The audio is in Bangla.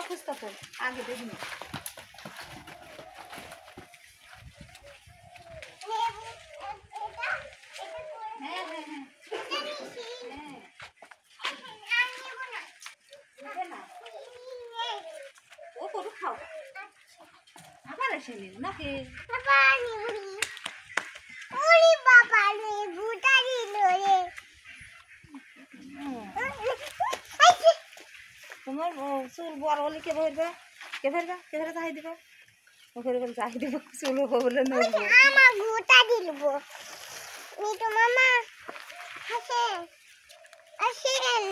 খুঁজতে তো আগে দেখি না ও করু খাও আবার এসে নিন নাকি তোমার চুল বড় হলে কে ভরবে কে ভরবে কে ভরে চাই দিব ওখানে বলে চাই দিব চুল বলে নড়বো আমার গুটা দিব মিটু মামা আসেন আসেন